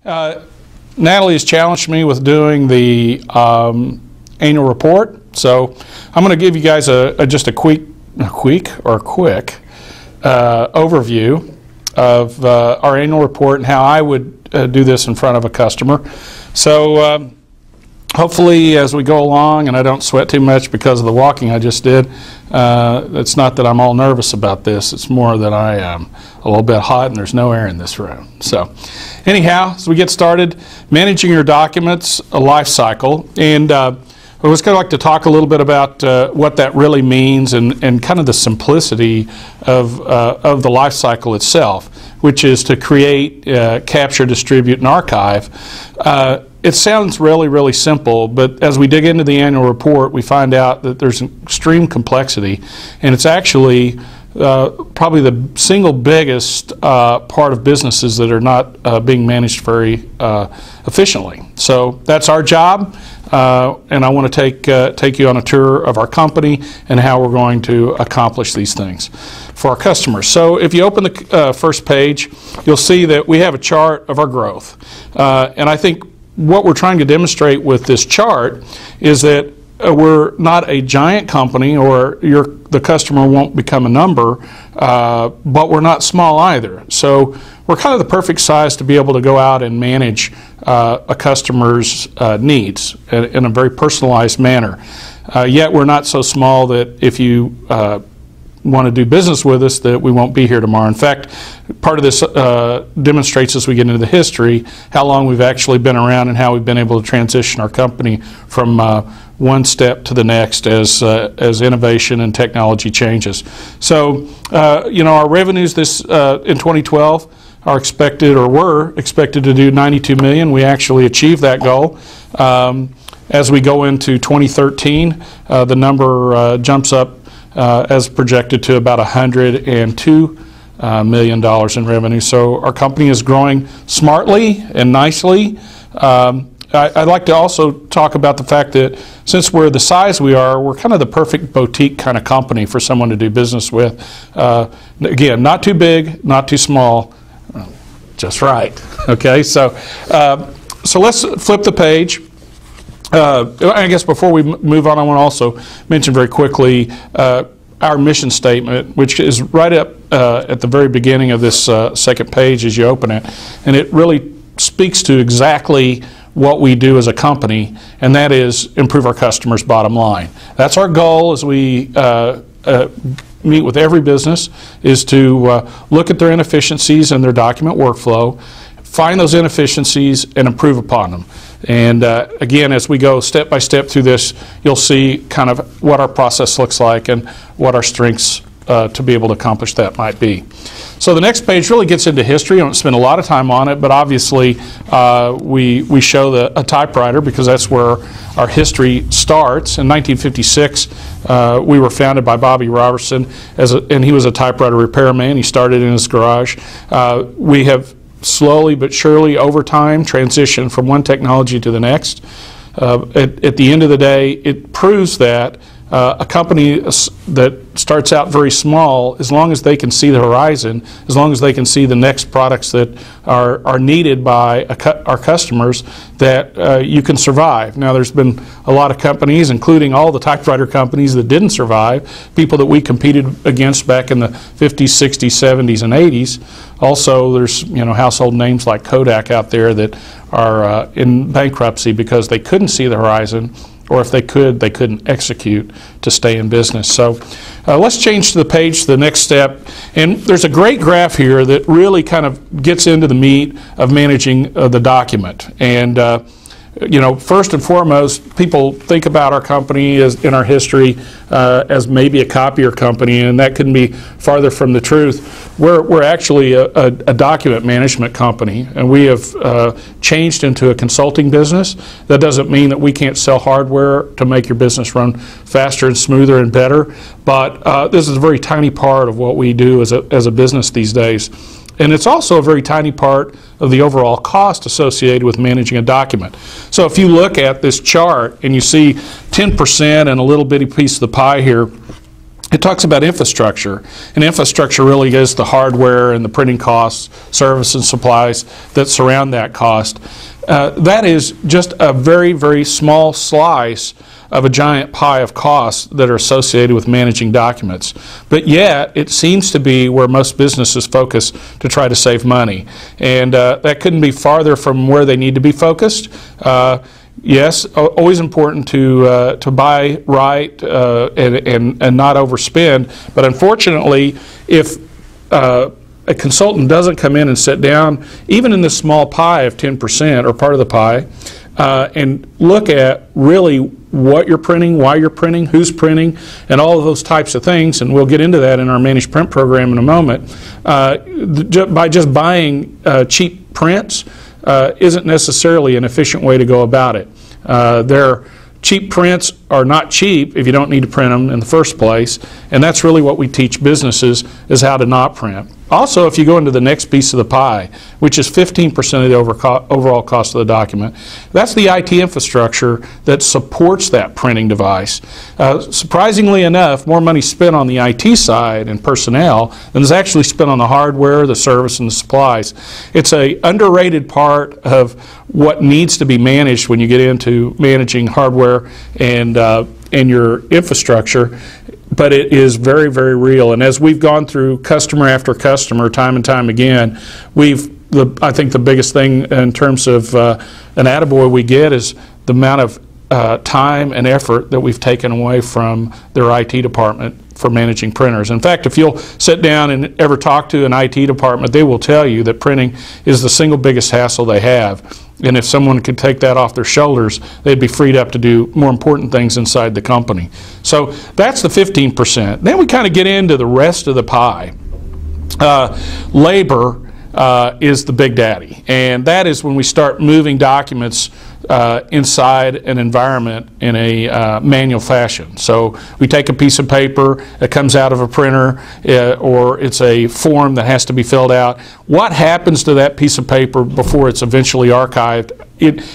Natalie has challenged me with doing the annual report, so I'm going to give you guys just a quick overview of our annual report and how I would do this in front of a customer. So hopefully as we go along, and I don't sweat too much because of the walking I just did, it's not that I'm all nervous about this, it's more that I am a little bit hot and there's no air in this room. So anyhow, as we get started, managing your documents, a life cycle, and I was kind of like to talk a little bit about what that really means and kind of the simplicity of the life cycle itself, which is to create, capture, distribute, and archive. It sounds really, really simple, but as we dig into the annual report, we find out that there's extreme complexity, and it's actually probably the single biggest part of businesses that are not being managed very efficiently. So that's our job, and I want to take you on a tour of our company and how we're going to accomplish these things for our customers. So if you open the first page, you'll see that we have a chart of our growth, and I think what we're trying to demonstrate with this chart is that we're not a giant company, or the customer won't become a number, but we're not small either. So we're kind of the perfect size to be able to go out and manage a customer's needs in a very personalized manner. Yet we're not so small that if you want to do business with us that we won't be here tomorrow. In fact, part of this demonstrates, as we get into the history, how long we've actually been around and how we've been able to transition our company from one step to the next as innovation and technology changes. So, our revenues in 2012 are expected, or were expected, to do $92 million. We actually achieved that goal. As we go into 2013, the number jumps up as projected to about $102 million in revenue. So our company is growing smartly and nicely. I'd like to also talk about the fact that since we're the size we are, we're kind of the perfect boutique kind of company for someone to do business with. Again, not too big, not too small, just right. Okay, so let's flip the page. I guess before we move on, I want to also mention very quickly our mission statement, which is right up at the very beginning of this second page as you open it, and it really speaks to exactly what we do as a company, and that is improve our customers' bottom line. That's our goal as we meet with every business, is to look at their inefficiencies in their document workflow, find those inefficiencies, and improve upon them. And again, as we go step by step through this, you'll see kind of what our process looks like and what our strengths to be able to accomplish that might be. So the next page really gets into history. I don't spend a lot of time on it, but obviously we show a typewriter because that's where our history starts. In 1956, we were founded by Bobby Robertson, and he was a typewriter repairman. He started in his garage. We have slowly but surely over time transition from one technology to the next. At the end of the day, it proves that a company that starts out very small, as long as they can see the horizon, as long as they can see the next products that are needed by our customers, that you can survive. Now, there's been a lot of companies, including all the typewriter companies, that didn't survive, people that we competed against back in the 50s, 60s, 70s, and 80s. Also, there's household names like Kodak out there that are in bankruptcy because they couldn't see the horizon, or if they could, they couldn't execute to stay in business. So let's change to the page to the next step. And there's a great graph here that really kind of gets into the meat of managing the document. And first and foremost, people think about our company in our history as maybe a copier company, and that couldn't be farther from the truth. We're actually a document management company, and we have changed into a consulting business. That doesn't mean that we can't sell hardware to make your business run faster and smoother and better, but this is a very tiny part of what we do as a business these days. And it's also a very tiny part of the overall cost associated with managing a document. So if you look at this chart and you see 10% and a little bitty piece of the pie here it talks about infrastructure, and infrastructure really is the hardware and the printing costs, service and supplies that surround that cost. That is just a very, very small slice of a giant pie of costs that are associated with managing documents. But yet, it seems to be where most businesses focus to try to save money. And that couldn't be farther from where they need to be focused. Yes, always important to buy right and not overspend. But unfortunately, if a consultant doesn't come in and sit down, even in this small pie of 10% or part of the pie, and look at really what you're printing, why you're printing, who's printing, and all of those types of things, and we'll get into that in our Managed Print program in a moment, by just buying cheap prints isn't necessarily an efficient way to go about it. Cheap prints are not cheap if you don't need to print them in the first place, and that's really what we teach businesses, is how to not print. Also, if you go into the next piece of the pie, which is 15% of the overall cost of the document, that's the IT infrastructure that supports that printing device. Surprisingly enough, more money spent on the IT side and personnel than is actually spent on the hardware, the service, and the supplies. It's an underrated part of what needs to be managed when you get into managing hardware and your infrastructure. But it is very, very real. And as we've gone through customer after customer, time and time again, I think the biggest thing in terms of an attaboy we get is the amount of time and effort that we've taken away from their IT department for managing printers. In fact, if you'll sit down and ever talk to an IT department, they will tell you that printing is the single biggest hassle they have. And if someone could take that off their shoulders, they'd be freed up to do more important things inside the company. So that's the 15%. Then we kind of get into the rest of the pie. Labor is the big daddy, and that is when we start moving documents inside an environment in a manual fashion. So we take a piece of paper that comes out of a printer, or it's a form that has to be filled out. What happens to that piece of paper before it's eventually archived,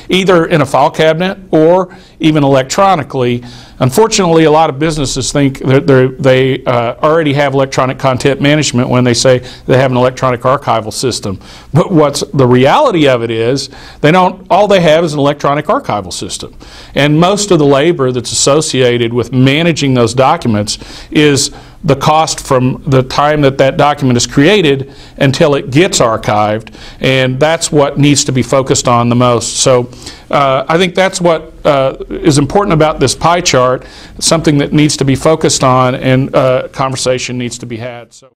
either in a file cabinet or even electronically? Unfortunately, a lot of businesses think that they already have electronic content management when they say they have an electronic archival system. But what's the reality of it is, all they have is an electronic archival system. And most of the labor that's associated with managing those documents is the cost from the time that that document is created until it gets archived, and that's what needs to be focused on the most. So I think that's what is important about this pie chart, something that needs to be focused on, and conversation needs to be had. So.